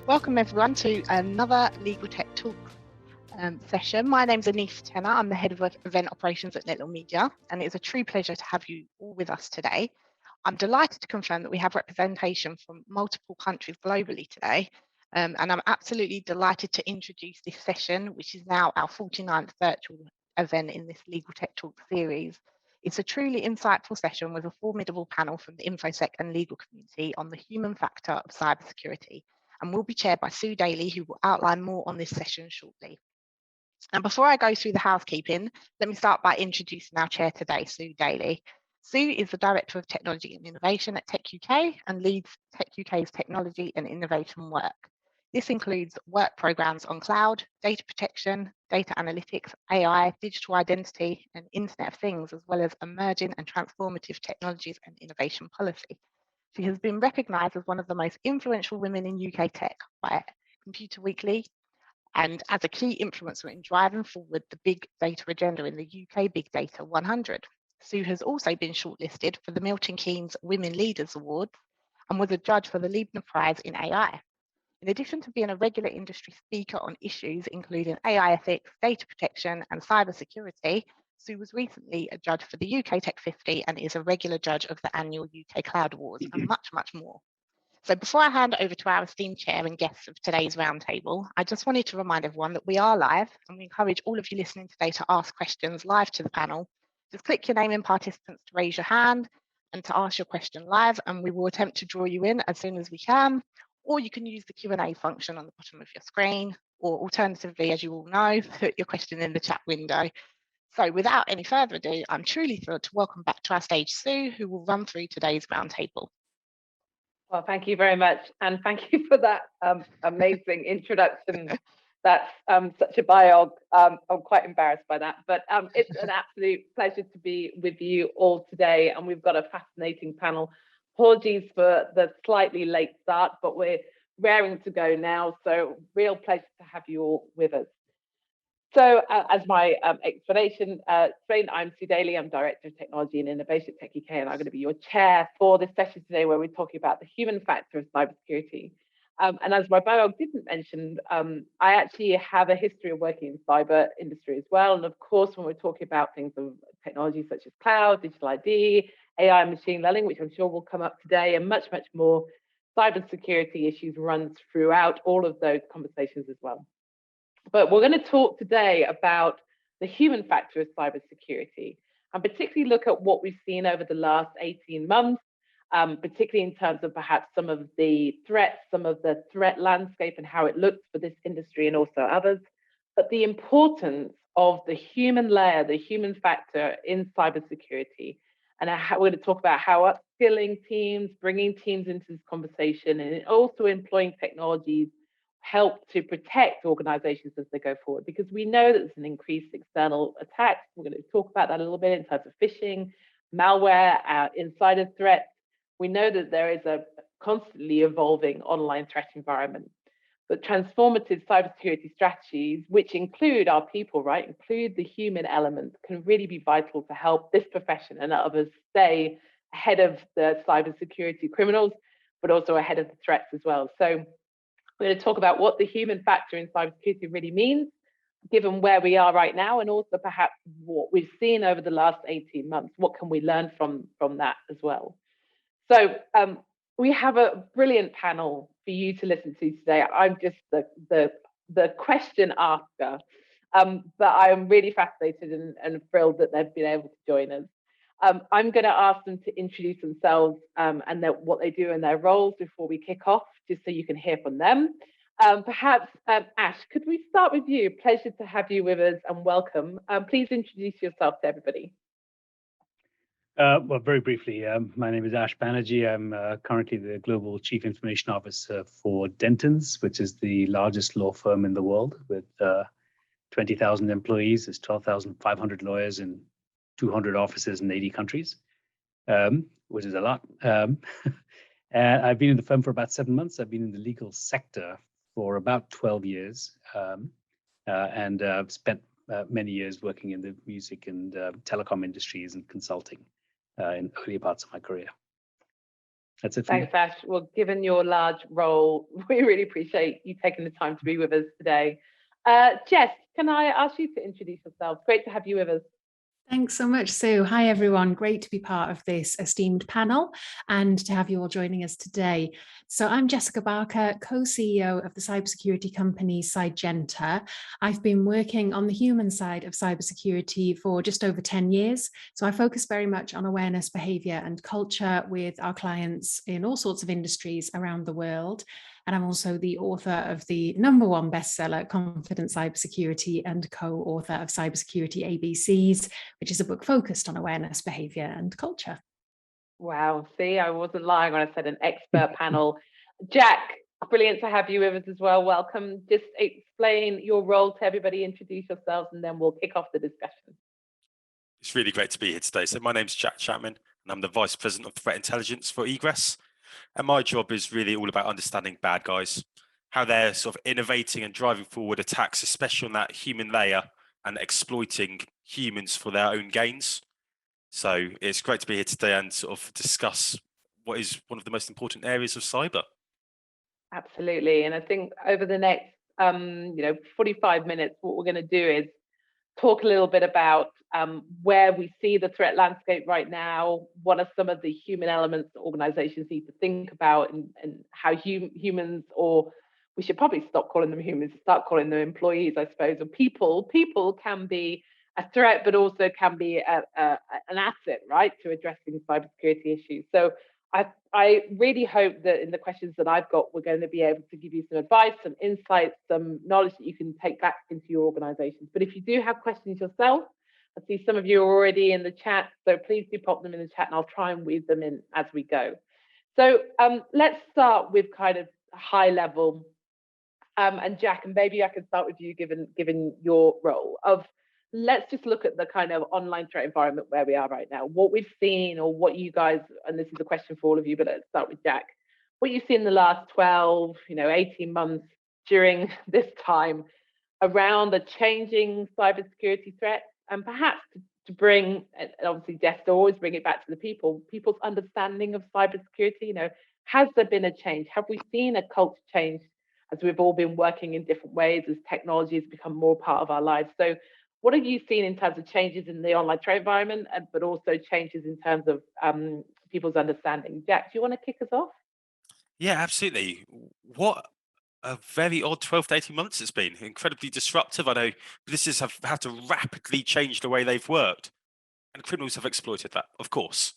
Welcome everyone to another Legal Tech Talk session. My name's Anif Tenner. I'm the Head of Event Operations at Netlaw Media, and it's a true pleasure to have you all with us today. I'm delighted to confirm that we have representation from multiple countries globally today, and I'm absolutely delighted to introduce this session, which is now our 49th virtual event in this Legal Tech Talk series. It's a truly insightful session with a formidable panel from the InfoSec and legal community on the human factor of cybersecurity, and will be chaired by Sue Daly, who will outline more on this session shortly. And before I go through the housekeeping, let me start by introducing our chair today, Sue Daly. Sue is the Director of Technology and Innovation at Tech UK and leads Tech UK's technology and innovation work. This includes work programs on cloud, data protection, data analytics, AI, digital identity, and Internet of Things, as well as emerging and transformative technologies and innovation policy. She has been recognised as one of the most influential women in UK tech by Computer Weekly, and as a key influencer in driving forward the big data agenda in the UK Big Data 100. Sue has also been shortlisted for the Milton Keynes Women Leaders Awards and was a judge for the Liebner Prize in AI. In addition to being a regular industry speaker on issues including AI ethics, data protection, and cybersecurity, Sue was recently a judge for the UK Tech 50 and is a regular judge of the annual UK Cloud Awards, and much, much more. So before I hand over to our esteemed chair and guests of today's roundtable, I just wanted to remind everyone that we are live, and we encourage all of you listening today to ask questions live to the panel. Just click your name in participants to raise your hand and to ask your question live, and we will attempt to draw you in as soon as we can, or you can use the Q&A function on the bottom of your screen, or alternatively, as you all know, put your question in the chat window. So without any further ado, I'm truly thrilled to welcome back to our stage Sue, who will run through today's roundtable. Well, thank you very much. And thank you for that amazing introduction. That's such a biog. I'm quite embarrassed by that, but it's an absolute pleasure to be with you all today. And we've got a fascinating panel. Apologies for the slightly late start, but we're raring to go now. So real pleasure to have you all with us. So as my explanation explained, I'm Sue Daly. I'm Director of Technology and Innovation at Tech UK, and I'm going to be your chair for this session today where we're talking about the human factor of cybersecurity. And as my bio didn't mention, I actually have a history of working in the cyber industry as well. And of course, when we're talking about things of technology such as cloud, digital ID, AI, machine learning, which I'm sure will come up today, and much, much more, cybersecurity issues runs throughout all of those conversations as well. But we're going to talk today about the human factor of cybersecurity, and particularly look at what we've seen over the last 18 months, particularly in terms of perhaps some of the threats, some of the threat landscape and how it looks for this industry and also others, but the importance of the human layer, the human factor in cybersecurity. And we're going to talk about how upskilling teams, bringing teams into this conversation, and also employing technologies help to protect organizations as they go forward, because we know that there's an increased external attacks. We're going to talk about that a little bit in terms of phishing, malware, insider threats. We know that there is a constantly evolving online threat environment, but transformative cybersecurity strategies, which include our people, right, include the human element, can really be vital to help this profession and others stay ahead of the cybersecurity criminals, but also ahead of the threats as well. So we're going to talk about what the human factor in cybersecurity really means, given where we are right now, and also perhaps what we've seen over the last 18 months. What can we learn from that as well? So we have a brilliant panel for you to listen to today. I'm just the question asker, but I am really fascinated and thrilled that they've been able to join us. I'm going to ask them to introduce themselves and what they do in their roles before we kick off, just so you can hear from them. Perhaps, Ash, could we start with you? Pleasure to have you with us and welcome. Please introduce yourself to everybody. Well, very briefly, my name is Ash Banerjee. I'm currently the Global Chief Information Officer for Dentons, which is the largest law firm in the world with 20,000 employees. There's 12,500 lawyers in 200 offices in 80 countries, which is a lot. And I've been in the firm for about 7 months. I've been in the legal sector for about 12 years and I've spent many years working in the music and telecom industries and consulting in earlier parts of my career. That's it for me. Thanks, Ash. Well, given your large role, we really appreciate you taking the time to be with us today. Jess, can I ask you to introduce yourself? Great to have you with us. Thanks so much, Sue. Hi, everyone. Great to be part of this esteemed panel and to have you all joining us today. So I'm Jessica Barker, co-CEO of the cybersecurity company Sygenta. I've been working on the human side of cybersecurity for just over 10 years. So I focus very much on awareness, behavior, and culture with our clients in all sorts of industries around the world. And I'm also the author of the #1 bestseller, Confident Cybersecurity, and co-author of Cybersecurity ABCs, which is a book focused on awareness, behavior, and culture. Wow, see, I wasn't lying when I said an expert panel. Jack, brilliant to have you with us as well. Welcome. Just explain your role to everybody, introduce yourselves, and then we'll kick off the discussion. It's really great to be here today. So my name's Jack Chapman, and I'm the Vice President of Threat Intelligence for Egress. And my job is really all about understanding bad guys, how they're sort of innovating and driving forward attacks, especially on that human layer, and exploiting humans for their own gains. So it's great to be here today and sort of discuss what is one of the most important areas of cyber. Absolutely. And I think over the next 45 minutes, what we're going to do is talk a little bit about where we see the threat landscape right now, what are some of the human elements that organizations need to think about, and how humans, or we should probably stop calling them humans, start calling them employees, I suppose, or people can be a threat, but also can be an asset, right, to addressing cybersecurity issues. So I really hope that in the questions that I've got, we're going to be able to give you some advice, some insights, some knowledge that you can take back into your organizations. But if you do have questions yourself, I see some of you are already in the chat, so please do pop them in the chat and I'll try and weave them in as we go. So let's start with kind of high level. And Jack, and maybe I can start with you given your role of, let's just look at the kind of online threat environment where we are right now, what we've seen, or what you guys, and this is a question for all of you, but let's start with Jack, what you've seen in the last 12, 18 months during this time around the changing cybersecurity threats, and perhaps to bring, and obviously Jess, to always bring it back to the people's understanding of cybersecurity. Has there been a change? Have we seen a culture change as we've all been working in different ways, as technology has become more part of our lives? So what have you seen in terms of changes in the online trade environment, but also changes in terms of people's understanding? Jack, do you want to kick us off? Yeah, absolutely. What a very odd 12 to 18 months it's been. Incredibly disruptive. I know businesses have had to rapidly change the way they've worked, and criminals have exploited that, of course.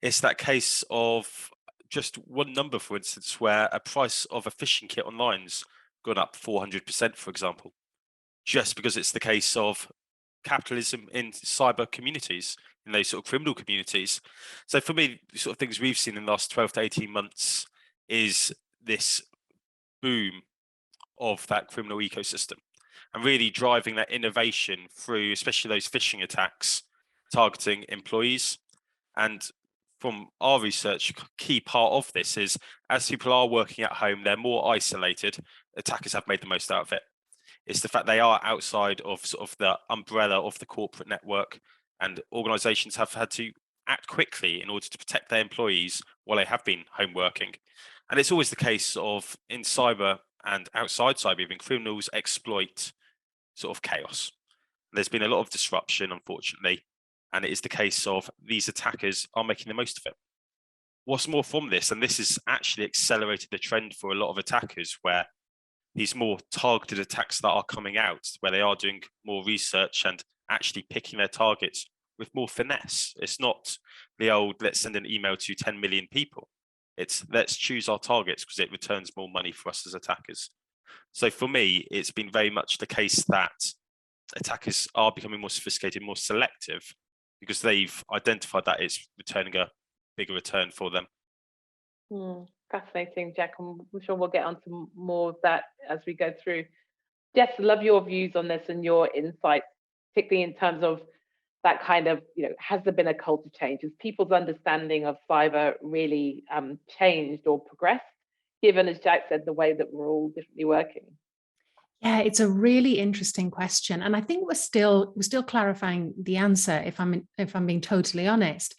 It's that case of just one number, for instance, where a price of a phishing kit online's gone up 400%, for example, just because it's the case of capitalism in cyber communities, in those sort of criminal communities. So for me, the sort of things we've seen in the last 12 to 18 months is this boom of that criminal ecosystem and really driving that innovation through, especially those phishing attacks targeting employees. And from our research, a key part of this is, as people are working at home, they're more isolated, attackers have made the most out of it. It's the fact they are outside of sort of the umbrella of the corporate network, and organizations have had to act quickly in order to protect their employees while they have been home working. And it's always the case of, in cyber and outside cyber, even criminals exploit sort of chaos. There's been a lot of disruption, unfortunately, and it is the case of these attackers are making the most of it. What's more from this, and this has actually accelerated the trend for a lot of attackers, where these more targeted attacks that are coming out, where they are doing more research and actually picking their targets with more finesse. It's not the old, let's send an email to 10 million people. It's let's choose our targets because it returns more money for us as attackers. So for me, it's been very much the case that attackers are becoming more sophisticated, more selective, because they've identified that it's returning a bigger return for them. Fascinating, Jack. I'm sure we'll get onto more of that as we go through. Jess, I love your views on this and your insights, particularly in terms of that kind of, has there been a culture change? Has people's understanding of cyber really changed or progressed, given, as Jack said, the way that we're all differently working? Yeah, it's a really interesting question, and I think we're still clarifying the answer, if I'm being totally honest.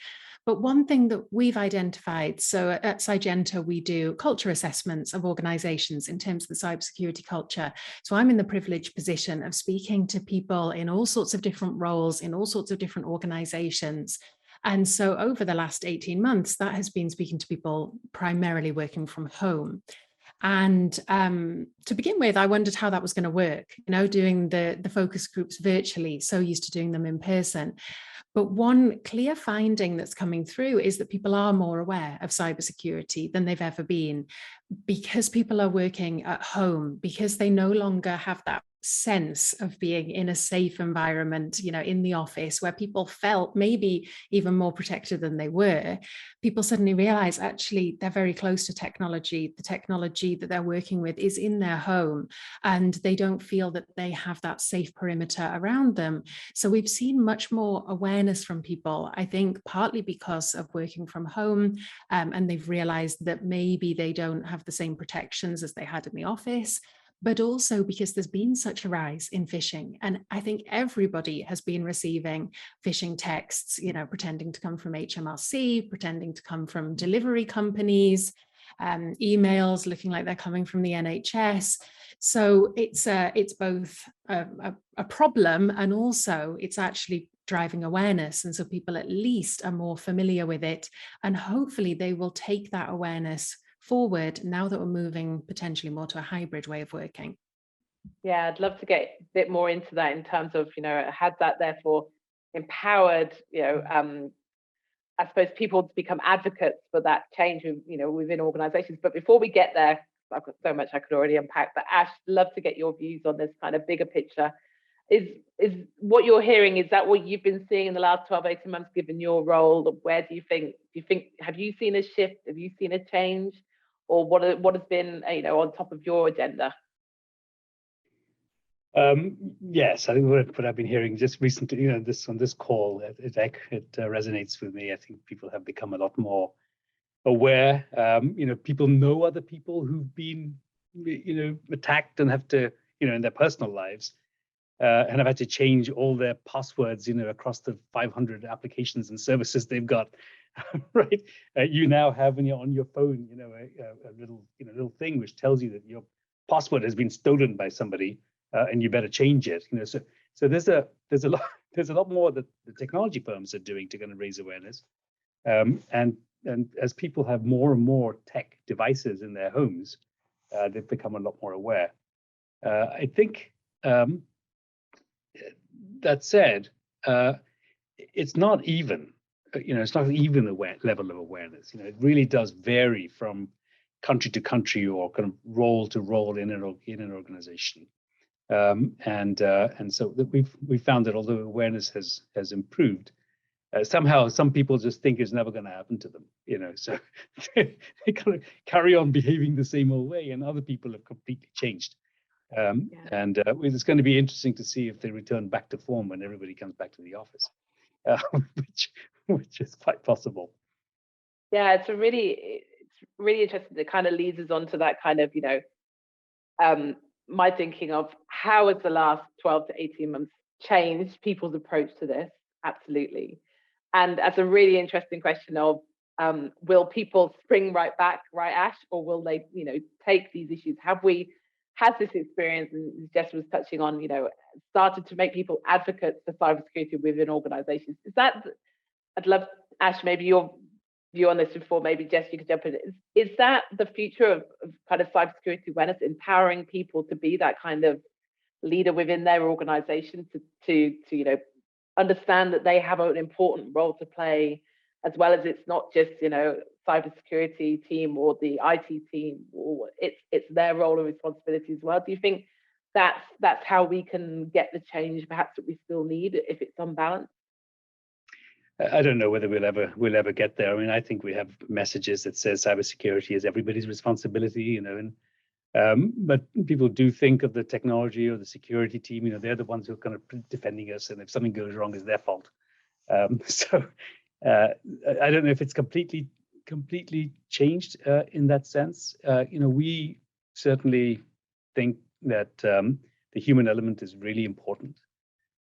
But one thing that we've identified, so at Cygenta, we do culture assessments of organizations in terms of the cybersecurity culture. So I'm in the privileged position of speaking to people in all sorts of different roles, in all sorts of different organizations. And so over the last 18 months, that has been speaking to people primarily working from home. And to begin with, I wondered how that was going to work, doing the focus groups virtually, so used to doing them in person. But one clear finding that's coming through is that people are more aware of cybersecurity than they've ever been, because people are working at home, because they no longer have that sense of being in a safe environment, in the office, where people felt maybe even more protected than they were. People suddenly realize actually they're very close to technology. The technology that they're working with is in their home, and they don't feel that they have that safe perimeter around them. So we've seen much more awareness from people, I think partly because of working from home, and they've realized that maybe they don't have the same protections as they had in the office, but also because there's been such a rise in phishing. And I think everybody has been receiving phishing texts, pretending to come from HMRC, pretending to come from delivery companies, emails looking like they're coming from the NHS. So it's both a problem, and also it's actually driving awareness. And so people at least are more familiar with it, and hopefully they will take that awareness forward now that we're moving potentially more to a hybrid way of working. Yeah, I'd love to get a bit more into that in terms of, had that therefore empowered, I suppose, people to become advocates for that change, within organizations. But before we get there, I've got so much I could already unpack, but Ash, love to get your views on this kind of bigger picture. Is what you're hearing, is that what you've been seeing in the last 12, 18 months, given your role? Where do you think, have you seen a shift? Have you seen a change? Or what has been, on top of your agenda? Yes, I think what I've been hearing just recently, on this call, it resonates with me. I think people have become a lot more aware. People know other people who've been, attacked and have to, in their personal lives, and have had to change all their passwords, across the 500 applications and services they've got. Right? You now have on your phone, a little thing which tells you that your password has been stolen by somebody. And you better change it. So there's a lot more that the technology firms are doing to kind of raise awareness, and as people have more and more tech devices in their homes, they've become a lot more aware. I think that said, it's not even. It's not even level of awareness. It really does vary from country to country or kind of role to role in an organization. And so we've found that although awareness has improved, somehow some people just think it's never going to happen to them, so they kind of carry on behaving the same old way, and other people have completely changed. And it's going to be interesting to see if they return back to form when everybody comes back to the office, which is quite possible. Yeah, it's really interesting. It kind of leads us on to that kind of, my thinking of how has the last 12 to 18 months changed people's approach to this? Absolutely. And that's a really interesting question of, will people spring right back, right, Ash, or will they, take these issues? Have we had this experience, and Jess was touching on, started to make people advocates for cybersecurity within organizations? Is that, I'd love, Ash, maybe your view on this before maybe Jess, you could jump in. Is that the future of kind of cybersecurity awareness, empowering people to be that kind of leader within their organization to understand that they have an important role to play, as well as it's not just cybersecurity team or the IT team, or it's their role and responsibility as well? Do you think that's how we can get the change perhaps that we still need if it's unbalanced? I don't know whether we'll ever get there. I mean, I think we have messages that says cybersecurity is everybody's responsibility, but people do think of the technology or the security team. They're the ones who are kind of defending us, and if something goes wrong, it's their fault. So I don't know if it's completely changed in that sense. We certainly think that the human element is really important.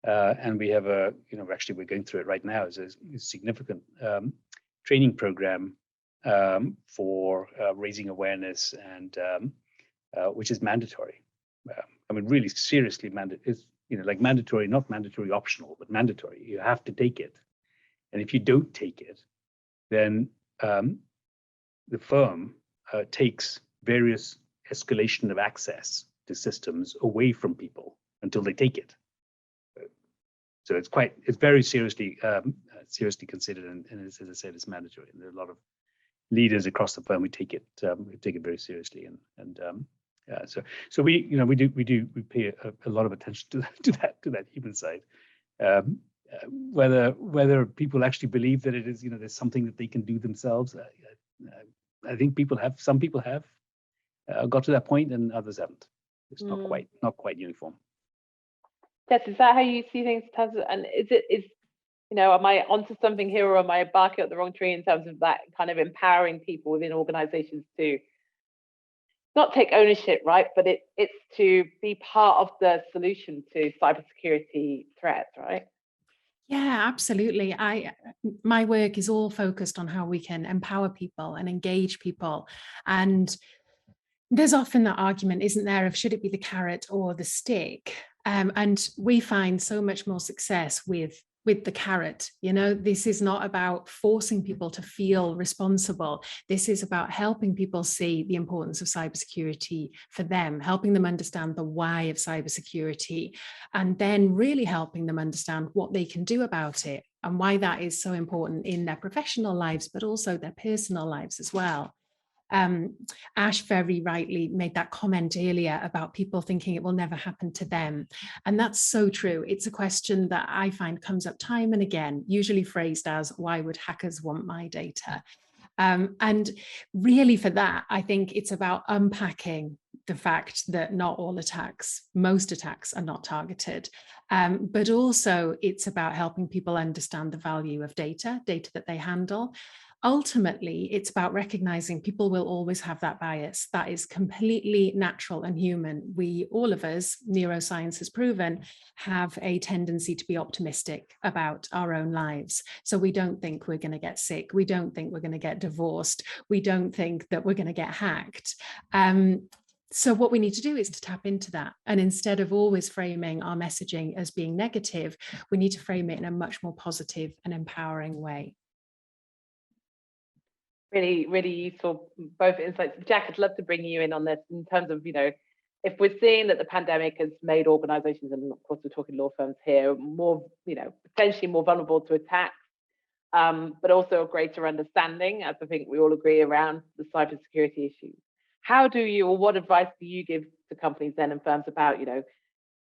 And we have actually we're going through it right now, is a significant training program for raising awareness, and which is mandatory. I mean, really seriously mandatory. It's like mandatory, not mandatory optional, but mandatory. You have to take it, and if you don't take it, then the firm takes various escalation of access to systems away from people until they take it. So it's very seriously considered, and as I said, it's mandatory. And there are a lot of leaders across the firm who take it very seriously, so we pay a lot of attention to that human side. Whether people actually believe that it is there's something that they can do themselves, I think some people have got to that point, and others haven't. It's not quite uniform. Jess, is that how you see things in terms of, and am I onto something here, or am I barking up the wrong tree in terms of that kind of empowering people within organizations to not take ownership, right? But it's to be part of the solution to cybersecurity threats, right? Yeah, absolutely. My work is all focused on how we can empower people and engage people. And there's often that argument, isn't there, of should it be the carrot or the stick? And we find so much more success with the carrot. This is not about forcing people to feel responsible. This is about helping people see the importance of cybersecurity for them, helping them understand the why of cybersecurity, and then really helping them understand what they can do about it and why that is so important in their professional lives, but also their personal lives as well. Ash very rightly made that comment earlier about people thinking it will never happen to them. And that's so true. It's a question that I find comes up time and again, usually phrased as, why would hackers want my data? And really for that, I think it's about unpacking the fact that not all attacks, most attacks are not targeted. But also it's about helping people understand the value of data that they handle. Ultimately, it's about recognizing people will always have that bias. That is completely natural and human. All of us, neuroscience has proven, have a tendency to be optimistic about our own lives. So we don't think we're going to get sick. We don't think we're going to get divorced. We don't think that we're going to get hacked. So what we need to do is to tap into that. And instead of always framing our messaging as being negative, we need to frame it in a much more positive and empowering way. Really, really useful, both insights. Jack, I'd love to bring you in on this in terms of, if we're seeing that the pandemic has made organizations, and of course we're talking law firms here, more, potentially more vulnerable to attacks, but also a greater understanding, as I think we all agree, around the cybersecurity issues. How do you, or what advice do you give to companies then and firms about,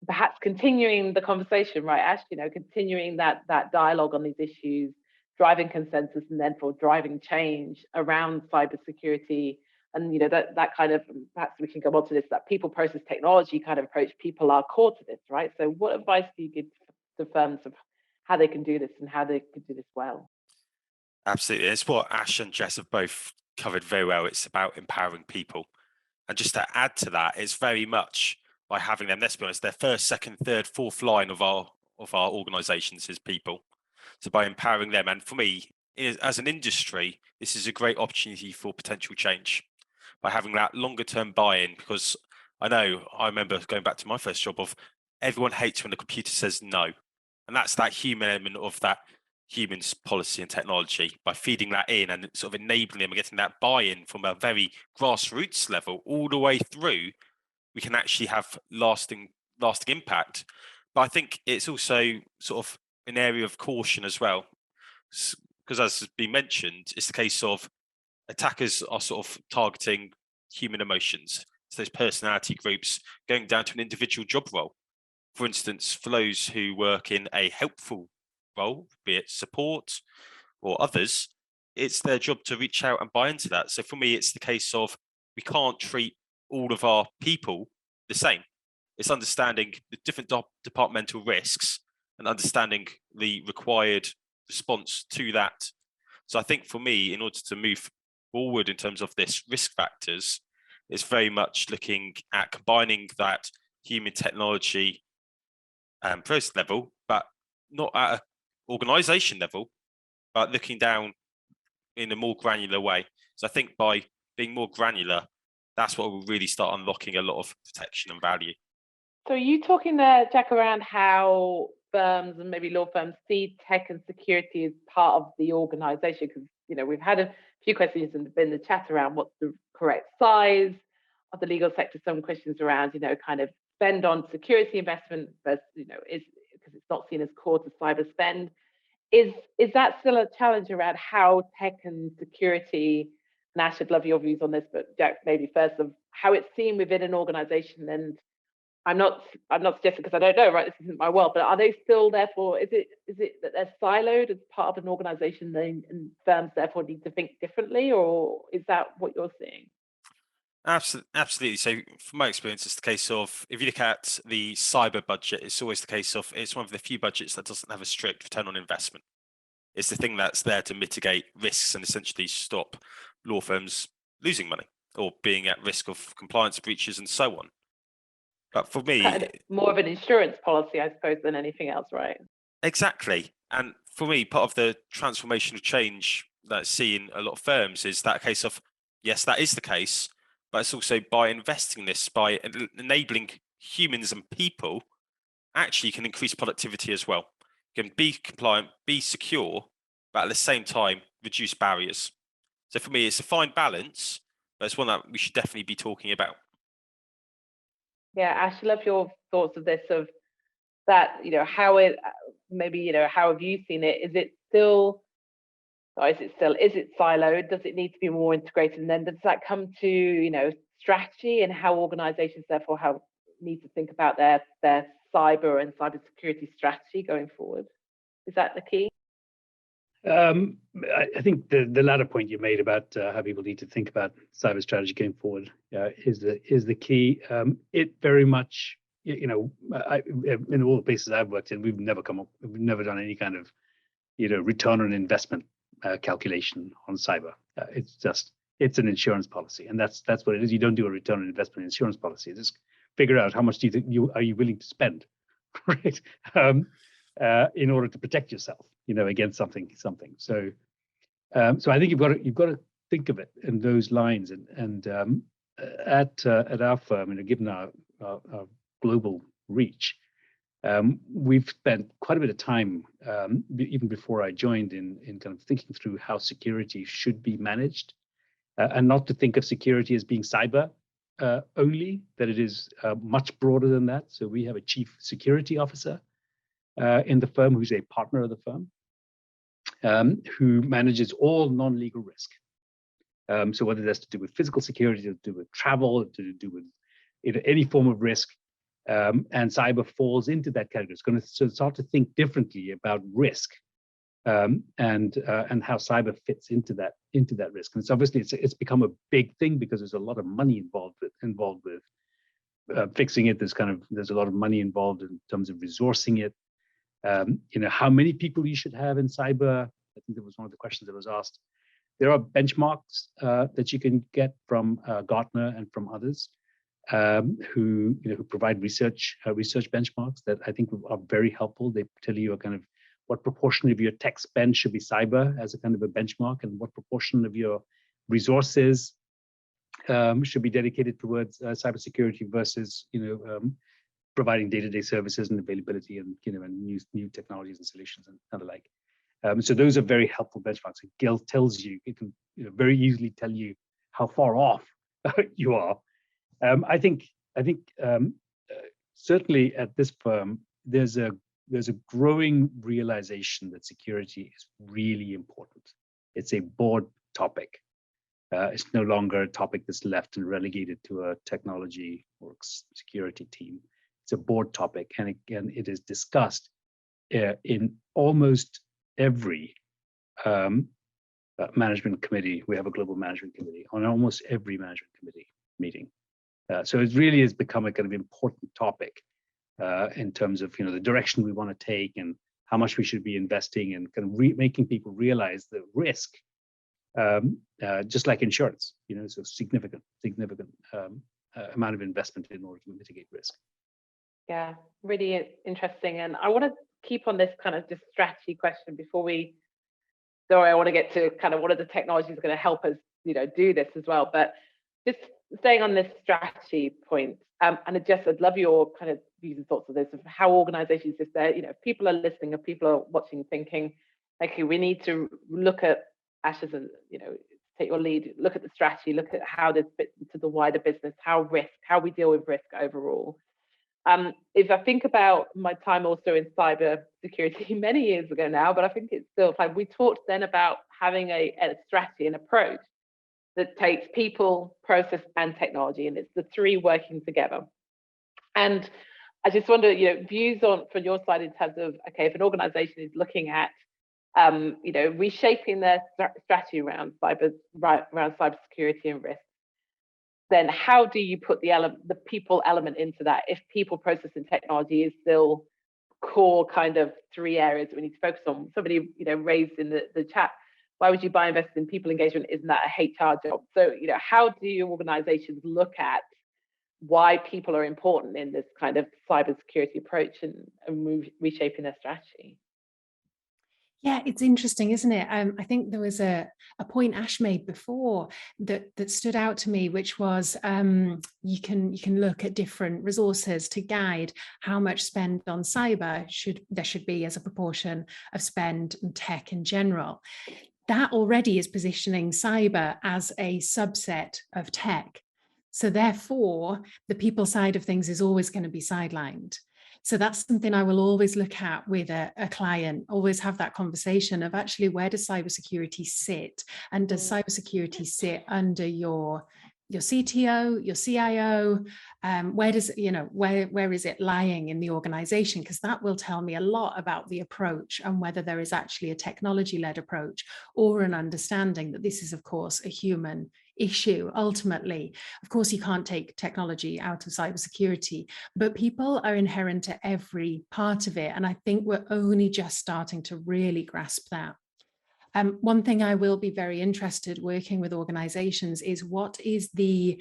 perhaps continuing the conversation, right, Ash, continuing that dialogue on these issues, driving consensus, and then for driving change around cybersecurity, and that kind of, perhaps we can go on to this, that people, process, technology kind of approach. People are core to this, right? So what advice do you give to firms of how they can do this and how they can do this well? Absolutely, it's what Ash and Jess have both covered very well. It's about empowering people, and just to add to that, it's very much by having them, let's be honest, their first, second, third, fourth line of our organizations is people. So by empowering them, and for me, as an industry, this is a great opportunity for potential change by having that longer term buy-in, because I remember going back to my first job of everyone hates when the computer says no. And that's that human element of that humans, policy and technology. By feeding that in and sort of enabling them and getting that buy-in from a very grassroots level all the way through, we can actually have lasting impact. But I think it's also sort of an area of caution as well, because as has been mentioned, it's the case of attackers are sort of targeting human emotions, so those personality groups, going down to an individual job role. For instance, for those who work in a helpful role, be it support or others, it's their job to reach out and buy into that. So for me, it's the case of we can't treat all of our people the same. It's understanding the different departmental risks and understanding the required response to that. So I think for me, in order to move forward in terms of this risk factors, it's very much looking at combining that human technology process level, but not at an organization level, but looking down in a more granular way. So I think by being more granular, that's what will really start unlocking a lot of protection and value. So are you talking there, Jack, around how firms and maybe law firms see tech and security as part of the organization? Because, you know, we've had a few questions in the chat around what's the correct size of the legal sector, some questions around, you know, kind of spend on security investment versus, you know, is because it's not seen as core to cyber spend. Is that still a challenge around how tech and security, and Ash, I'd love your views on this, but Jack, maybe first, of how it's seen within an organization? And I'm not suggesting, because I don't know, right, this isn't my world, but are they still, therefore, is it that they're siloed as part of an organization and firms therefore need to think differently, or is that what you're seeing? Absolutely. So from my experience, it's the case of, if you look at the cyber budget, it's always the case of, it's one of the few budgets that doesn't have a strict return on investment. It's the thing that's there to mitigate risks and essentially stop law firms losing money or being at risk of compliance breaches and so on. But for me, kind of more of an insurance policy, I suppose, than anything else, right? exactly. And for me, part of the transformational change that I see in a lot of firms is that case of, yes, that is the case, but it's also by investing in this, by enabling humans and people, actually can increase productivity as well. You can be compliant, be secure, but at the same time, reduce barriers. So for me, it's a fine balance, but it's one that we should definitely be talking about. Yeah, Ash, I love your thoughts of this, of that, you know, how it, maybe, you know, how have you seen it? Is it siloed? Does it need to be more integrated? And then does that come to, you know, strategy and how organizations therefore need to think about their cyber and cybersecurity strategy going forward? Is that the key? I think the latter point you made about how people need to think about cyber strategy going forward is the key. It very much, you know, in all the places I've worked in, we've never done any kind of, you know, return on investment calculation on cyber. It's an insurance policy, and that's what it is. You don't do a return on investment insurance policy. Just figure out how much do you think are you willing to spend, right? In order to protect yourself, you know, against something. So I think you've got to think of it in those lines. And at our firm, you know, given our global reach, we've spent quite a bit of time, even before I joined, in kind of thinking through how security should be managed, and not to think of security as being cyber only, that it is much broader than that. So we have a chief security officer in the firm who's a partner of the firm, who manages all non-legal risk. So whether that's to do with physical security, to do with travel, to do with, you know, any form of risk, and cyber falls into that category. It's going to start to think differently about risk, and how cyber fits into that risk. And it's obviously it's become a big thing because there's a lot of money involved with fixing it. There's a lot of money involved in terms of resourcing it. You know, how many people you should have in cyber. I think that was one of the questions that was asked. There are benchmarks that you can get from Gartner and from others, who provide research benchmarks that I think are very helpful. They tell you a kind of what proportion of your tech spend should be cyber as a kind of a benchmark, and what proportion of your resources should be dedicated towards cybersecurity versus, you know, providing day-to-day services and availability, and, you know, and new technologies and solutions and the like. So those are very helpful benchmarks. It tells you, it can, you know, very easily tell you how far off you are. I think certainly at this firm, there's a growing realization that security is really important. It's a board topic. It's no longer a topic that's left and relegated to a technology or security team. It's a board topic, and again, it is discussed in almost every management committee. We have a global management committee, on almost every management committee meeting. So it really has become a kind of important topic in terms of, you know, the direction we want to take and how much we should be investing, and kind of making people realize the risk, just like insurance, you know, so significant amount of investment in order to mitigate risk. Yeah, really interesting. And I want to keep on this kind of just strategy question before we, sorry, I want to get to kind of what are the technologies going to help us, do this as well. But just staying on this strategy point, and I'd love your kind of views and thoughts of this, of how organizations, if they're, if people are listening, if people are watching, thinking, okay, we need to look at Ash as a, take your lead, look at the strategy, look at how this fits into the wider business, how we deal with risk overall. If I think about my time also in cyber security many years ago now, but I think it's still like we talked then about having a strategy, an approach that takes people, process, and technology, and it's the three working together. And I just wonder, views on from your side in terms of, okay, if an organization is looking at, reshaping their strategy around cybersecurity and risk, then how do you put the people element into that? If people, process, and technology is still core kind of three areas that we need to focus on. Somebody, raised in the chat, why would you buy invest in people engagement? Isn't that a HR job? So, how do your organizations look at why people are important in this kind of cybersecurity approach and reshaping their strategy? Yeah, it's interesting, isn't it? I think there was a point Ash made before that stood out to me, which was you can look at different resources to guide how much spend on cyber there should be as a proportion of spend and tech in general. That already is positioning cyber as a subset of tech. So therefore, the people side of things is always going to be sidelined. So that's something I will always look at with a client, always have that conversation of actually, where does cybersecurity sit? And does cybersecurity sit under your CTO, your CIO? Where does, where is it lying in the organization? Because that will tell me a lot about the approach and whether there is actually a technology-led approach or an understanding that this is, of course, a human issue. Ultimately, of course, you can't take technology out of cybersecurity, but people are inherent to every part of it. And I think we're only just starting to really grasp that. One thing I will be very interested working with organizations is what is the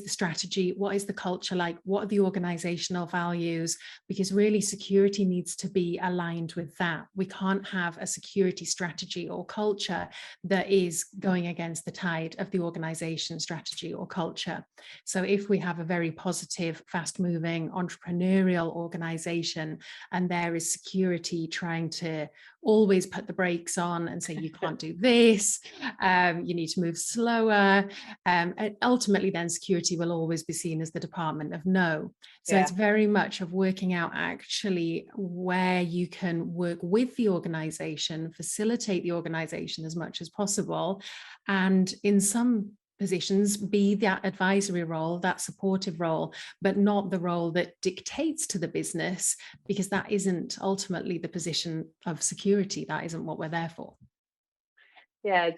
strategy, what is the culture like, what are the organizational values, because really security needs to be aligned with that. We can't have a security strategy or culture that is going against the tide of the organization strategy or culture. So if we have a very positive, fast-moving, entrepreneurial organization and there is security trying to always put the brakes on and say, you can't do this, you need to move slower. And ultimately, then security will always be seen as the department of no. So it's very much of working out actually where you can work with the organization, facilitate the organization as much as possible. And in some positions, be that advisory role, that supportive role, but not the role that dictates to the business, because that isn't ultimately the position of security. That isn't what we're there for. Yeah,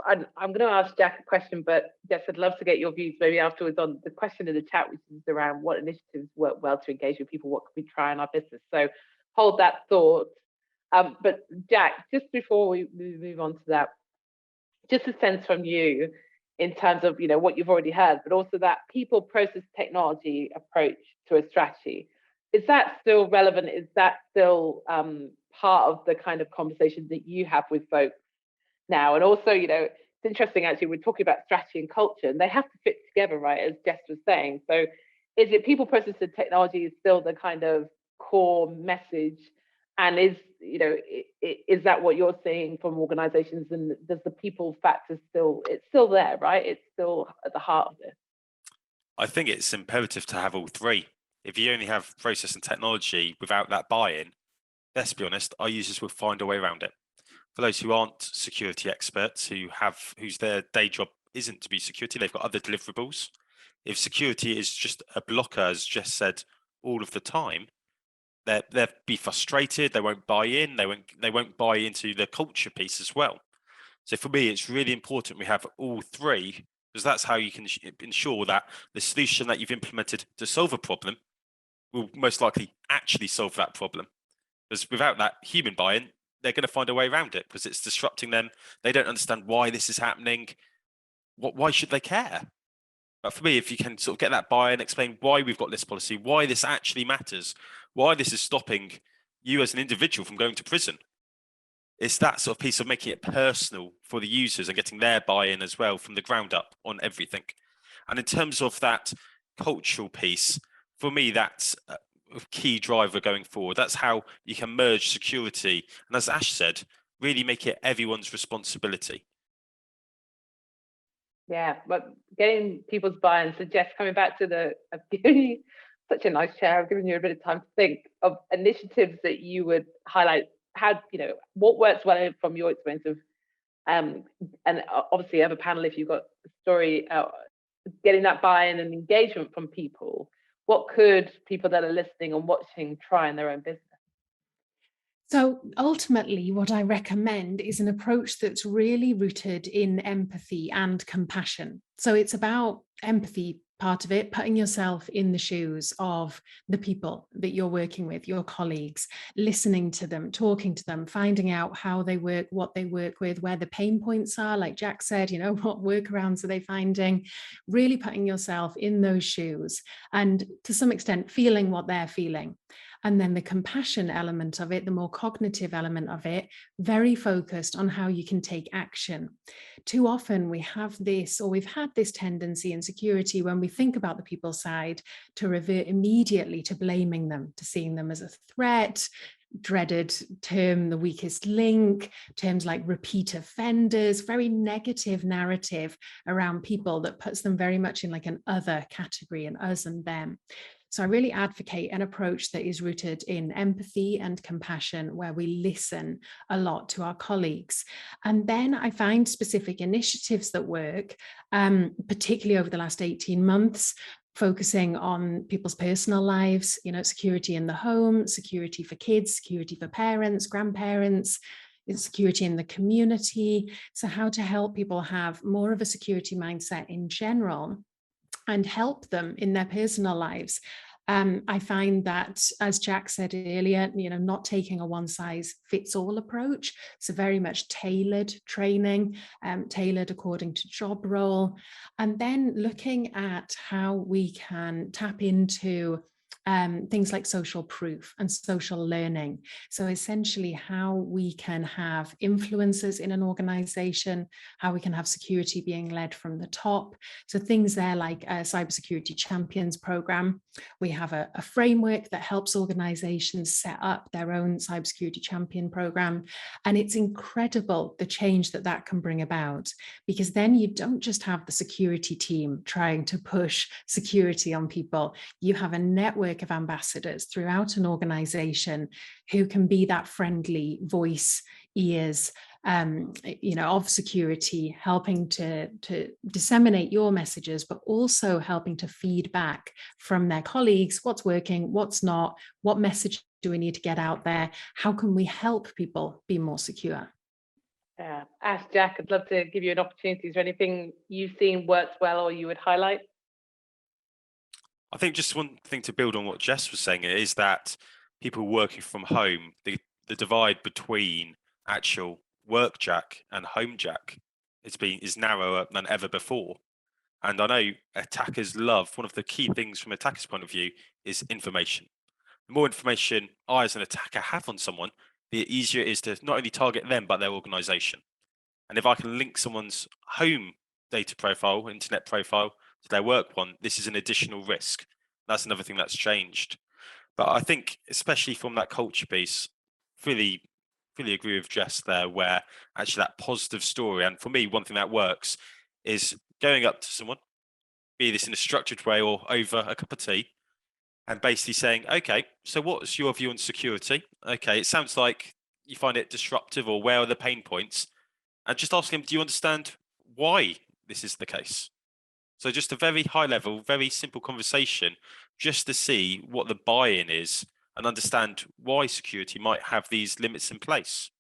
I'm going to ask Jack a question, but Jess, I'd love to get your views maybe afterwards on the question in the chat, which is around what initiatives work well to engage with people, what can we try in our business? So hold that thought. But Jack, just before we move on to that, just a sense from you in terms of what you've already heard, but also that people, process, technology approach to a strategy. Is that still relevant? Is that still part of the kind of conversation that you have with folks now? And also, it's interesting, actually, we're talking about strategy and culture, and they have to fit together, right, as Jess was saying. So is it people, process, and technology is still the kind of core message? And is that what you're seeing from organizations? And does the people factor it's still there, right? It's still at the heart of this. I think it's imperative to have all three. If you only have process and technology without that buy-in, let's be honest, our users will find a way around it. For those who aren't security experts, whose their day job isn't to be security, they've got other deliverables. If security is just a blocker, as Jess said, all of the time, they'll be frustrated. They won't buy in. They won't buy into the culture piece as well. So for me, it's really important we have all three, because that's how you can ensure that the solution that you've implemented to solve a problem will most likely actually solve that problem. Because without that human buy-in, they're going to find a way around it because it's disrupting them. They don't understand why this is happening. Why should they care? But for me, if you can sort of get that buy-in, explain why we've got this policy, why this actually matters, why this is stopping you as an individual from going to prison. It's that sort of piece of making it personal for the users and getting their buy-in as well from the ground up on everything. And in terms of that cultural piece, for me, that's a key driver going forward. That's how you can merge security. And as Ash said, really make it everyone's responsibility. Yeah, but getting people's buy-in. So Jess, coming back to I've given you such a nice chair. I've given you a bit of time to think of initiatives that you would highlight. How, what works well from your experience of, and obviously have a panel if you've got a story, getting that buy-in and engagement from people. What could people that are listening and watching try in their own business? So ultimately, what I recommend is an approach that's really rooted in empathy and compassion. So it's about empathy, part of it, putting yourself in the shoes of the people that you're working with, your colleagues, listening to them, talking to them, finding out how they work, what they work with, where the pain points are, like Jack said, what workarounds are they finding, really putting yourself in those shoes and to some extent feeling what they're feeling. And then the compassion element of it, the more cognitive element of it, very focused on how you can take action. Too often we have this, or we've had this tendency in security when we think about the people side to revert immediately to blaming them, to seeing them as a threat, dreaded term, the weakest link, terms like repeat offenders, very negative narrative around people that puts them very much in like an other category, an us and them. So I really advocate an approach that is rooted in empathy and compassion, where we listen a lot to our colleagues. And then I find specific initiatives that work, particularly over the last 18 months, focusing on people's personal lives, security in the home, security for kids, security for parents, grandparents, security in the community. So how to help people have more of a security mindset in general and help them in their personal lives. I find that, as Jack said earlier, not taking a one-size-fits-all approach, so very much tailored training, tailored according to job role, and then looking at how we can tap into things like social proof and social learning. So essentially how we can have influencers in an organization, how we can have security being led from the top. So things there like a Cybersecurity Champions program. We have a framework that helps organizations set up their own Cybersecurity Champion program. And it's incredible the change that can bring about, because then you don't just have the security team trying to push security on people. You have a network of ambassadors throughout an organization who can be that friendly voice, ears, of security, helping to disseminate your messages, but also helping to feed back from their colleagues what's working, what's not, what message do we need to get out there, how can we help people be more secure. Yeah, Ash, Jack, I'd love to give you an opportunity. Is there anything you've seen works well or you would highlight? I think just one thing to build on what Jess was saying is that people working from home, the divide between actual work Jack and home Jack is narrower than ever before. And I know attackers love, one of the key things from attackers' point of view is information. The more information I as an attacker have on someone, the easier it is to not only target them, but their organization. And if I can link someone's home data profile, internet profile, to their work one, this is an additional risk. That's another thing that's changed. But I think, especially from that culture piece, fully agree with Jess there, where actually that positive story, and for me, one thing that works is going up to someone, be this in a structured way or over a cup of tea, and basically saying, okay, so what's your view on security? Okay, it sounds like you find it disruptive, or where are the pain points? And just asking them, do you understand why this is the case? So just a very high level, very simple conversation, just to see what the buy-in is and understand why security might have these limits in place.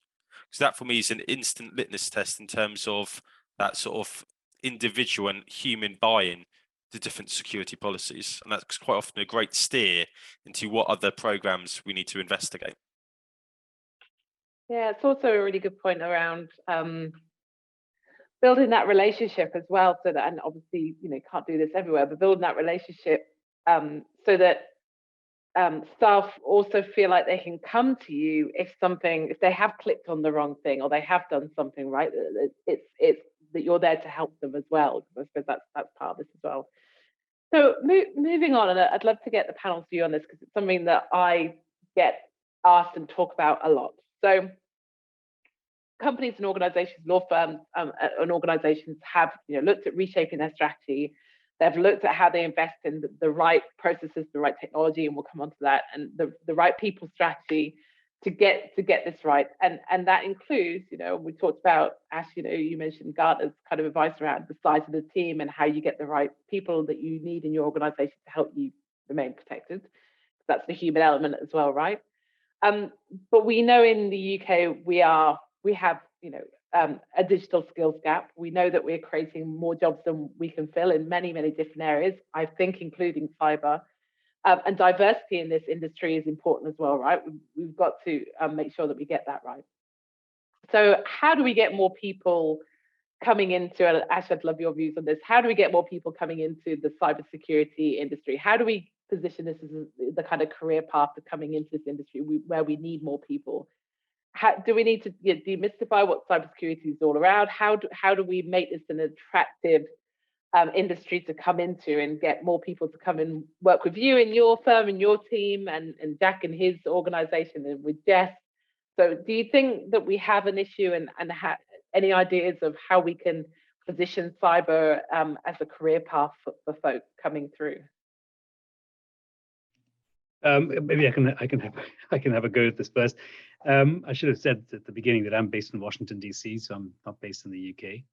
So that for me is an instant litmus test in terms of that sort of individual and human buy-in to different security policies. And that's quite often a great steer into what other programs we need to investigate. Yeah, it's also a really good point around building that relationship as well, so that, and obviously, you know, can't do this everywhere, but building that relationship so that staff also feel like they can come to you if they have clicked on the wrong thing or they have done something right. It's that you're there to help them as well. I suppose that's part of this as well. So moving on, and I'd love to get the panel's view on this because it's something that I get asked and talk about a lot. So companies and organizations, law firms and organizations have, you know, looked at reshaping their strategy. They've looked at how they invest in the right processes, the right technology, and we'll come on to that, and the right people strategy to get this right. And that includes, you know, we talked about, Ash, you know, you mentioned Gartner's kind of advice around the size of the team and how you get the right people that you need in your organization to help you remain protected. That's the human element as well, right? But we know in the UK we have, you know, a digital skills gap. We know that we're creating more jobs than we can fill in many, many different areas, I think, including cyber. And diversity in this industry is important as well, right? We've got to make sure that we get that right. So how do we get more people coming into, and Ash, I'd love your views on this, how do we get more people coming into the cybersecurity industry? How do we position this as the kind of career path to coming into this industry where we need more people? Do we need to demystify what cybersecurity is all around? How do we make this an attractive industry to come into and get more people to come and work with you in your firm and your team, and Jack and his organization, and with Jess? So do you think that we have an issue, and any ideas of how we can position cyber as a career path for folk coming through? Maybe I can have a go at this first. I should have said at the beginning that I'm based in Washington, DC, so I'm not based in the UK.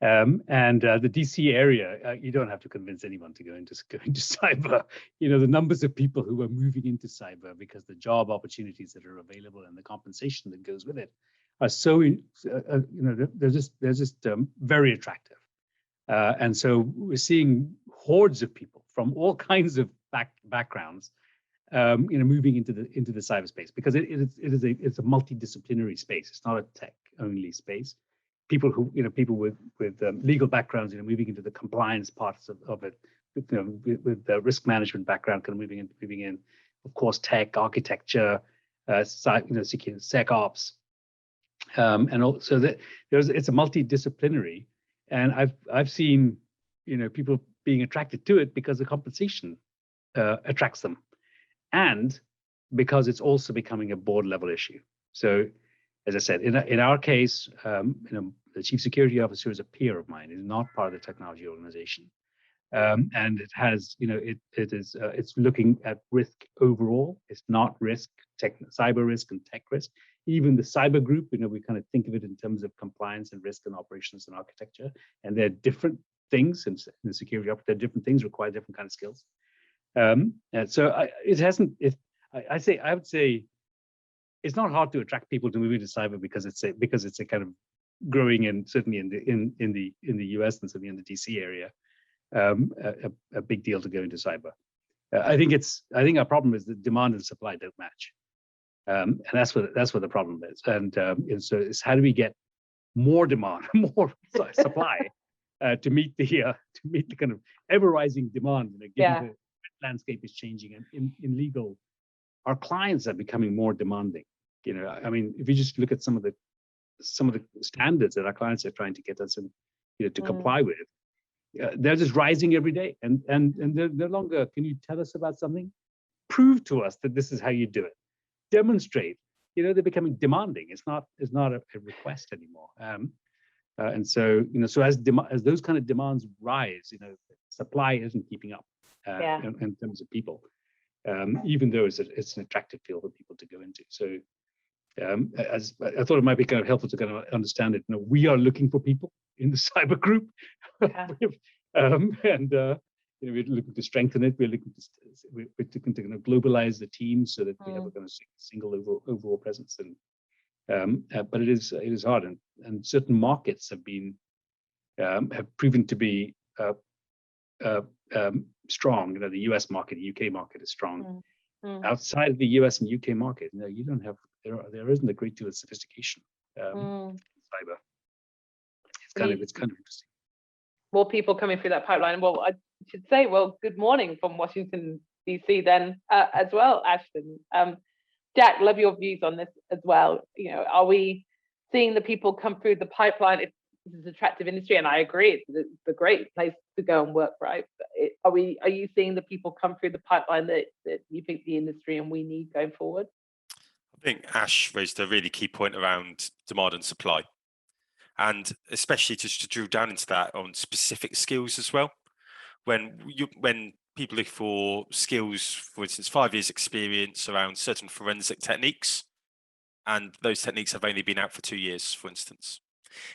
And the DC area, you don't have to convince anyone to go into cyber. You know, the numbers of people who are moving into cyber because the job opportunities that are available and the compensation that goes with it are so, you know, they're just very attractive. And so we're seeing hordes of people from all kinds of backgrounds, you know, moving into the cyberspace, because it's a multidisciplinary space. It's not a tech only space. People with legal backgrounds, you know, moving into the compliance parts of it, you know, with the risk management background, kind of moving in, of course, tech architecture, you know, security, SecOps, and also that it's a multidisciplinary, and I've seen, you know, people being attracted to it because the compensation attracts them, and because it's also becoming a board level issue. So, as I said, in our case, you know, the chief security officer is a peer of mine. Is not part of the technology organization, and it has, you know, it's looking at risk overall. It's not risk, cyber risk and tech risk. Even the cyber group, you know, we kind of think of it in terms of compliance and risk and operations and architecture, and they're different things. And in the security, they're different things, require different kind of skills. And so I would say it's not hard to attract people to move into cyber because it's a kind of growing, and certainly in the US and certainly in the DC area, a big deal to go into cyber. I think our problem is that demand and supply don't match, and that's what the problem is. And so it's how do we get more demand, more supply to meet the kind of ever rising demand, you know, given the landscape is changing, and in legal, our clients are becoming more demanding. You know, I mean, if you just look at some of the standards that our clients are trying to get us in, you know, to comply with, they're just rising every day, and they're no longer, can you tell us about something? Prove to us that this is how you do it. Demonstrate. You know, they're becoming demanding. It's not a request anymore. And so, you know, so as those kind of demands rise, you know, supply isn't keeping up in terms of people, even though it's an attractive field for people to go into. So as I thought it might be kind of helpful to kind of understand it. You know, we are looking for people in the cyber group, and you know, we're looking to strengthen it. We're looking to kind of globalize the team so that we have a kind of single overall presence. And but it is hard, and certain markets have proven to be strong. You know, the US market, the UK market is strong. Outside of the US and UK market, you know, you don't have there isn't a great deal of sophistication in cyber. kind of interesting. More people coming through that pipeline. Well, I should say, well, good morning from Washington, DC then as well, Ashton. Jack, love your views on this as well. Are we seeing the people come through the pipeline? If this is an attractive industry, and I agree, it's a great place to go and work, right? Are you seeing the people come through the pipeline that you think the industry and we need going forward? I think Ash raised a really key point around demand and supply, and especially to drill down into that on specific skills as well. When people look for skills, for instance, 5 years experience around certain forensic techniques, and those techniques have only been out for 2 years, for instance.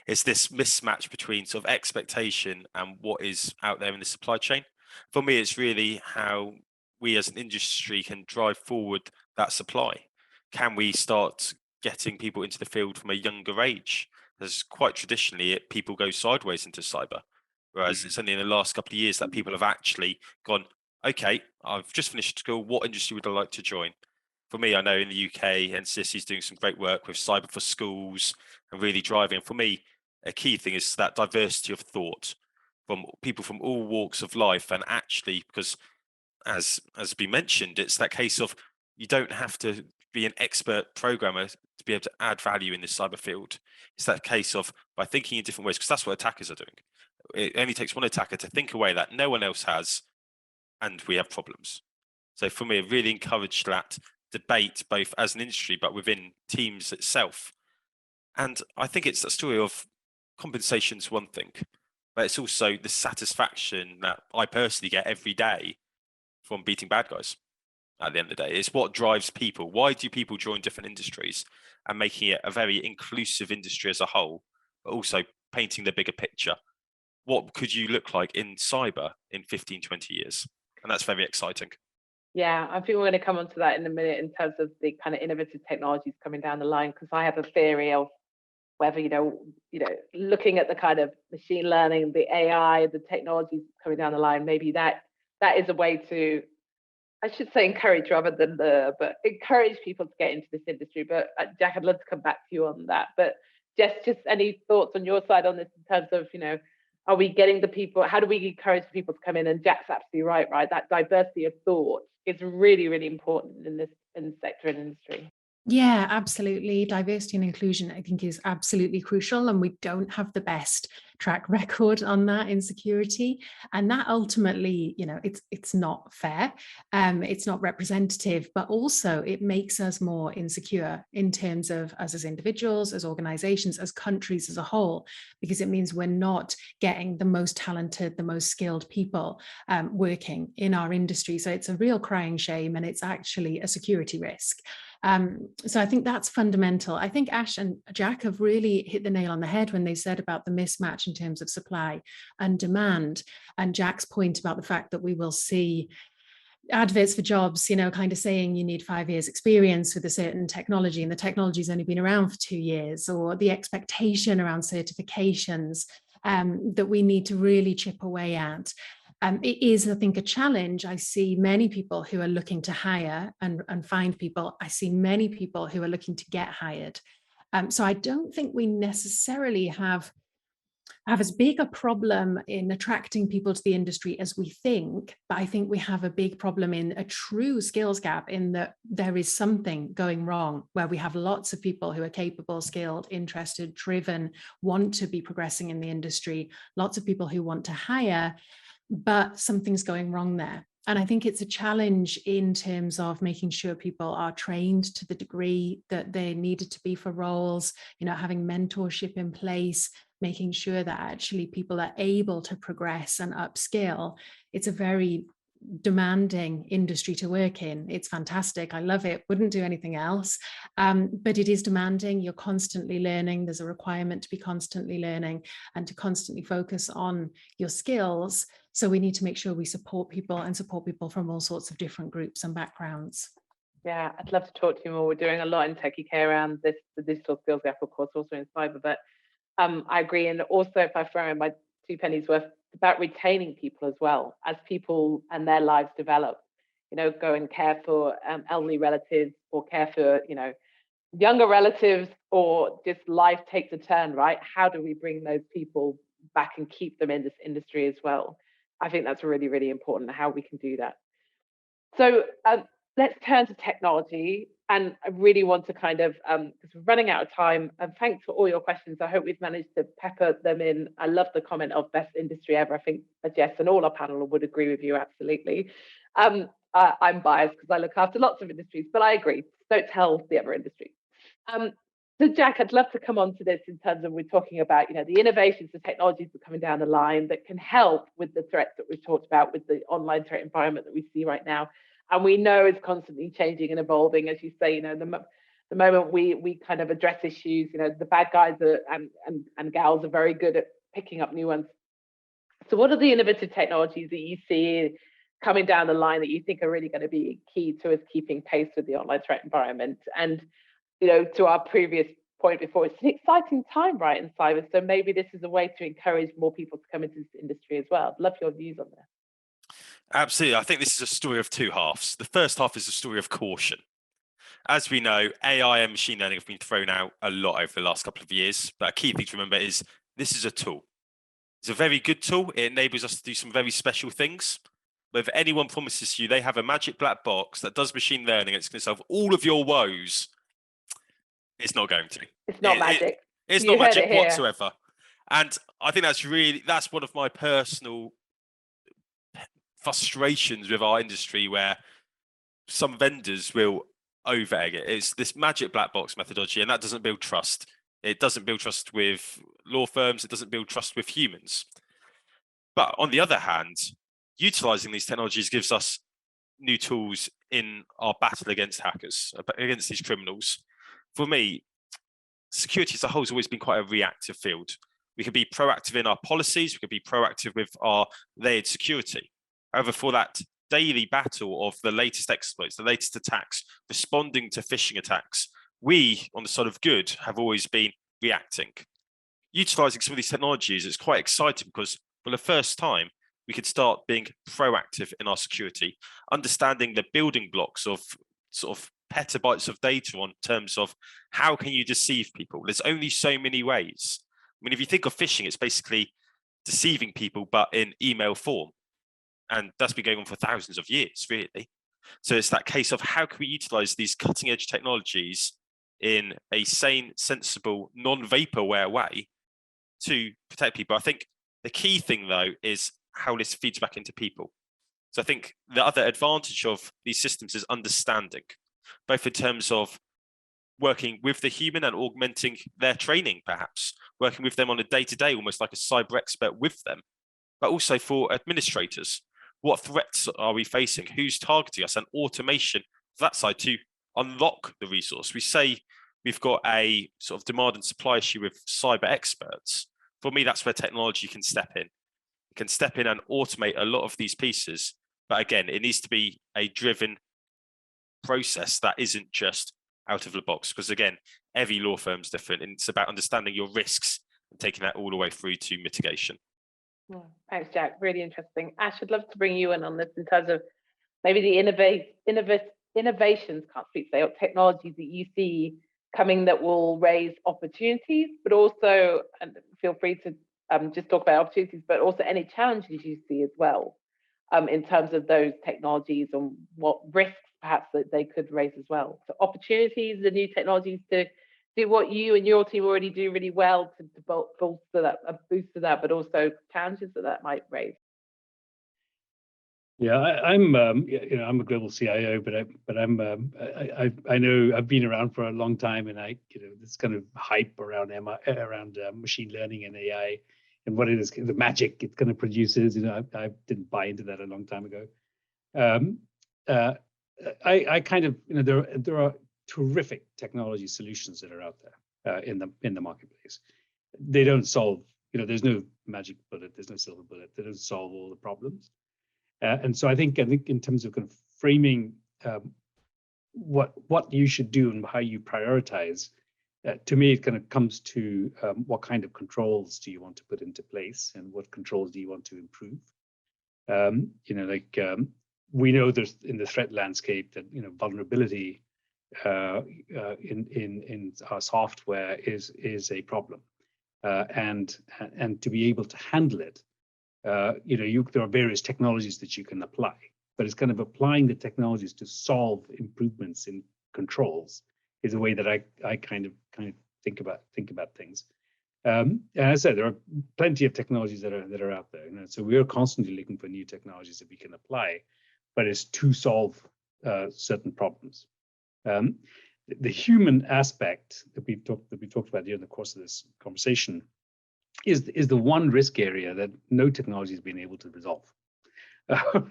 It's this mismatch between sort of expectation and what is out there in the supply chain. For me, it's really how we as an industry can drive forward that supply. Can we start getting people into the field from a younger age? As quite traditionally, people go sideways into cyber. Whereas it's only in the last couple of years that people have actually gone, okay, I've just finished school. What industry would I like to join? For me, I know in the UK, NCSC is doing some great work with cyber for schools and really driving. For me, a key thing is that diversity of thought from people from all walks of life. And actually, because as been mentioned, it's that case of you don't have to be an expert programmer to be able to add value in this cyber field. It's that case of by thinking in different ways, because that's what attackers are doing. It only takes one attacker to think a way that no one else has, and we have problems. So for me, I really encourage that debate, both as an industry, but within teams itself. And I think it's a story of compensation's one thing, but it's also the satisfaction that I personally get every day from beating bad guys. At the end of the day, it's what drives people. Why do people join different industries? And making it a very inclusive industry as a whole, but also painting the bigger picture. What could you look like in cyber in 15, 20 years? And that's very exciting. Yeah, I think we're going to come on to that in a minute in terms of the kind of innovative technologies coming down the line, because I have a theory of whether, looking at the kind of machine learning, the AI, the technologies coming down the line, maybe that is a way to, I should say encourage rather than but encourage people to get into this industry. But Jack, I'd love to come back to you on that. But just any thoughts on your side on this in terms of, are we getting the people? How do we encourage people to come in? And Jack's absolutely right? That diversity of thought is really, really important in this sector and industry. Yeah, absolutely. Diversity and inclusion, I think, is absolutely crucial. And we don't have the best track record on that in security. And that ultimately, it's not fair. It's not representative, but also it makes us more insecure in terms of us as individuals, as organizations, as countries as a whole, because it means we're not getting the most talented, the most skilled people working in our industry. So it's a real crying shame, and it's actually a security risk. So I think that's fundamental. I think Ash and Jack have really hit the nail on the head when they said about the mismatch in terms of supply and demand. And Jack's point about the fact that we will see adverts for jobs, kind of saying you need 5 years experience with a certain technology, and the technology's only been around for 2 years, or the expectation around certifications that we need to really chip away at. It is, I think, a challenge. I see many people who are looking to hire and find people. I see many people who are looking to get hired. So I don't think we necessarily have as big a problem in attracting people to the industry as we think, but I think we have a big problem in a true skills gap, in that there is something going wrong where we have lots of people who are capable, skilled, interested, driven, want to be progressing in the industry, lots of people who want to hire, but something's going wrong there. And I think it's a challenge in terms of making sure people are trained to the degree that they needed to be for roles, having mentorship in place, making sure that actually people are able to progress and upskill. It's a very demanding industry to work in. It's fantastic. I love it. Wouldn't do anything else. But it is demanding. You're constantly learning. There's a requirement to be constantly learning and to constantly focus on your skills. So we need to make sure we support people from all sorts of different groups and backgrounds. Yeah, I'd love to talk to you more. We're doing a lot in Techie Care around this, the digital skills gap, of course, also in cyber. But I agree. And also, if I throw in my 2 pennies worth, about retaining people as well, as people and their lives develop, go and care for elderly relatives, or care for, younger relatives, or just life takes a turn, right? How do we bring those people back and keep them in this industry as well? I think that's really, really important, how we can do that. So let's turn to technology. And I really want to kind of, because we're running out of time, and thanks for all your questions. I hope we've managed to pepper them in. I love the comment of best industry ever. I think Jess and all our panel would agree with you, absolutely. I'm biased because I look after lots of industries, but I agree. Don't tell the other industries. So Jack, I'd love to come on to this in terms of, we're talking about, the innovations, the technologies that are coming down the line that can help with the threats that we've talked about, with the online threat environment that we see right now. And we know it's constantly changing and evolving, as you say. The moment we kind of address issues, the bad guys and gals are very good at picking up new ones. So what are the innovative technologies that you see coming down the line that you think are really going to be key to us keeping pace with the online threat environment? And to our previous point before, it's an exciting time, right, in cyber. So maybe this is a way to encourage more people to come into this industry as well. I'd love your views on this. Absolutely. I think this is a story of two halves. The first half is a story of caution. As we know, AI and machine learning have been thrown out a lot over the last couple of years. But a key thing to remember is this is a tool. It's a very good tool. It enables us to do some very special things. But if anyone promises you they have a magic black box that does machine learning, it's going to solve all of your woes, it's not going to. It's not magic. It's not magic whatsoever. And I think that's one of my personal frustrations with our industry, where some vendors will over-egg it. It's this magic black box methodology, and that doesn't build trust. It doesn't build trust with law firms. It doesn't build trust with humans. But on the other hand, utilizing these technologies gives us new tools in our battle against hackers, against these criminals. For me, security as a whole has always been quite a reactive field. We can be proactive in our policies. We can be proactive with our layered security. However, for that daily battle of the latest exploits, the latest attacks, responding to phishing attacks, we, on the side of good, have always been reacting. Utilizing some of these technologies is quite exciting, because for the first time, we could start being proactive in our security, understanding the building blocks of sort of petabytes of data on terms of how can you deceive people. There's only so many ways. I mean, if you think of phishing, it's basically deceiving people, but in email form. And that's been going on for thousands of years, really. So it's that case of how can we utilize these cutting edge technologies in a sane, sensible, non-vaporware way to protect people. I think the key thing, though, is how this feeds back into people. So I think the other advantage of these systems is understanding, both in terms of working with the human and augmenting their training, perhaps, working with them on a day-to-day, almost like a cyber expert with them, but also for administrators. What threats are we facing? Who's targeting us? And automation, that side, to unlock the resource. We say we've got a sort of demand and supply issue with cyber experts. For me, that's where technology can step in. It can step in and automate a lot of these pieces. But again, it needs to be a driven process that isn't just out of the box. Because again, every law firm's different, and it's about understanding your risks and taking that all the way through to mitigation. Thanks, Jack. Really interesting. Ash, I'd love to bring you in on this in terms of maybe the innovations, can't speak today, or technologies that you see coming that will raise opportunities, but also, and feel free to just talk about opportunities, but also any challenges you see as well, in terms of those technologies and what risks perhaps that they could raise as well. So opportunities, the new technologies to do what you and your team already do really well to bolster that, boost that, but also challenges that might raise. Yeah, I'm I'm a global CIO, but I know I've been around for a long time, and this kind of hype around machine learning and AI and what it is, the magic it kind of produces. I didn't buy into that a long time ago. I kind of there are terrific technology solutions that are out there in the marketplace. They don't solve, there's no magic bullet, there's no silver bullet. They don't solve all the problems. And so I think in terms of kind of framing what you should do and how you prioritize, to me it kind of comes to what kind of controls do you want to put into place, and what controls do you want to improve. We know there's in the threat landscape that vulnerability in our software is a problem, and to be able to handle it, there are various technologies that you can apply, but it's kind of applying the technologies to solve improvements in controls is a way that I kind of think about things. And as I said, there are plenty of technologies that are out there, so we are constantly looking for new technologies that we can apply, but it's to solve certain problems. The human aspect that we talked about during the course of this conversation is the one risk area that no technology has been able to resolve,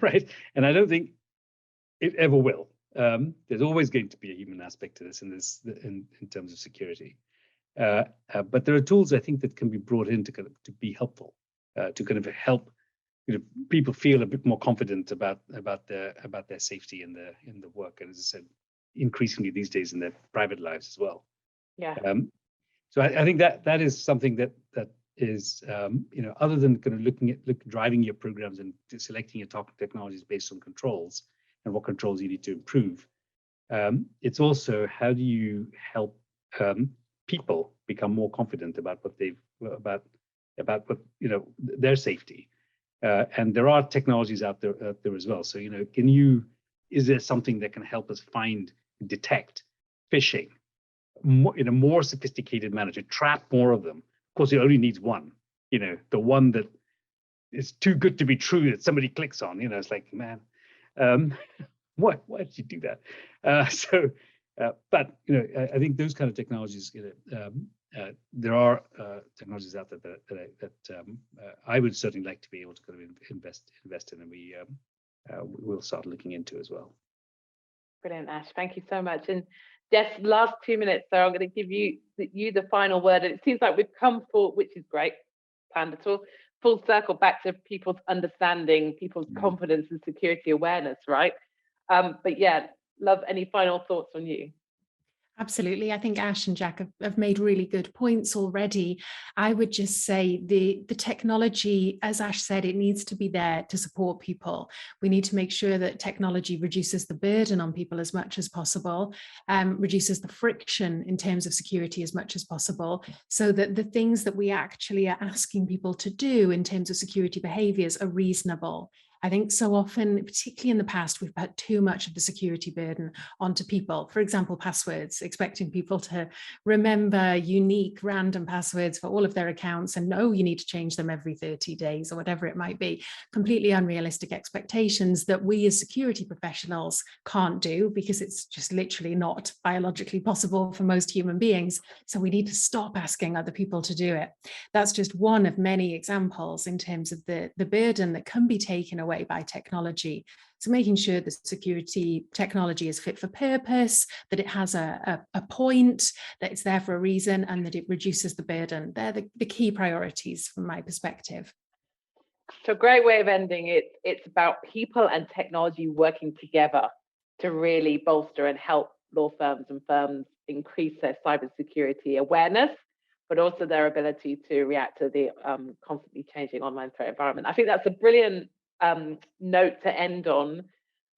right? And I don't think it ever will. There's always going to be a human aspect to this in terms of security. But there are tools I think that can be brought in to be helpful, to kind of help people feel a bit more confident about their safety in the work, and as I said, increasingly these days in their private lives as well. Yeah. So I think that is something that is other than kind of driving your programs and selecting your top technologies based on controls and what controls you need to improve. It's also how do you help people become more confident about what their safety, and there are technologies out there as well. So is there something that can help us detect phishing in a more sophisticated manner, to trap more of them? Of course, it only needs one. The one that is too good to be true that somebody clicks on. It's like, man, why did you do that? But I think those kind of technologies, there are technologies out there that I would certainly like to be able to kind of invest in, and we'll start looking into as well. Brilliant, Ash. Thank you so much. And Jess, last 2 minutes, so I'm going to give you the final word. And it seems like we've come full, which is great, planned at all, full circle back to people's understanding, people's confidence and security awareness, right? But yeah, love any final thoughts on you. Absolutely. I think Ash and Jack have made really good points already. I would just say the technology, as Ash said, it needs to be there to support people. We need to make sure that technology reduces the burden on people as much as possible, reduces the friction in terms of security as much as possible, so that the things that we actually are asking people to do in terms of security behaviors are reasonable. I think so often, particularly in the past, we've put too much of the security burden onto people. For example, passwords, expecting people to remember unique random passwords for all of their accounts and know you need to change them every 30 days or whatever it might be. Completely unrealistic expectations that we as security professionals can't do, because it's just literally not biologically possible for most human beings. So we need to stop asking other people to do it. That's just one of many examples in terms of the burden that can be taken away by technology. So making sure that security technology is fit for purpose, that it has a point, that it's there for a reason, and that it reduces the burden. They're the key priorities from my perspective. So great way of ending it. It's about people and technology working together to really bolster and help law firms and firms increase their cybersecurity awareness, but also their ability to react to the constantly changing online threat environment. I think that's a brilliant note to end on.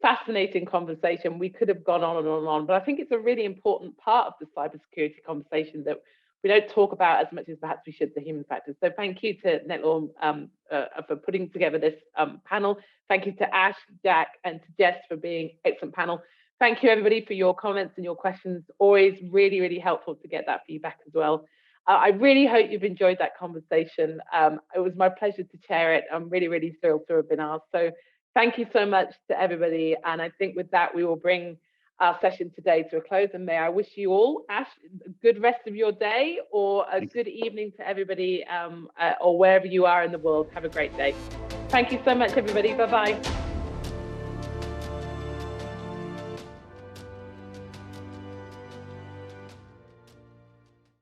Fascinating conversation. We could have gone on and on, but I think it's a really important part of the cybersecurity conversation that we don't talk about as much as perhaps we should, the human factors. So thank you to NetLaw for putting together this panel. Thank you to Ash, Jack, and to Jess for being excellent panel. Thank you everybody for your comments and your questions. Always really, really helpful to get that feedback as well. I really hope you've enjoyed that conversation. It was my pleasure to chair it. I'm really, really thrilled to have been asked. So thank you so much to everybody. And I think with that, we will bring our session today to a close. And may I wish you all, Ash, a good rest of your day, or a good evening to everybody, or wherever you are in the world. Have a great day. Thank you so much, everybody. Bye-bye.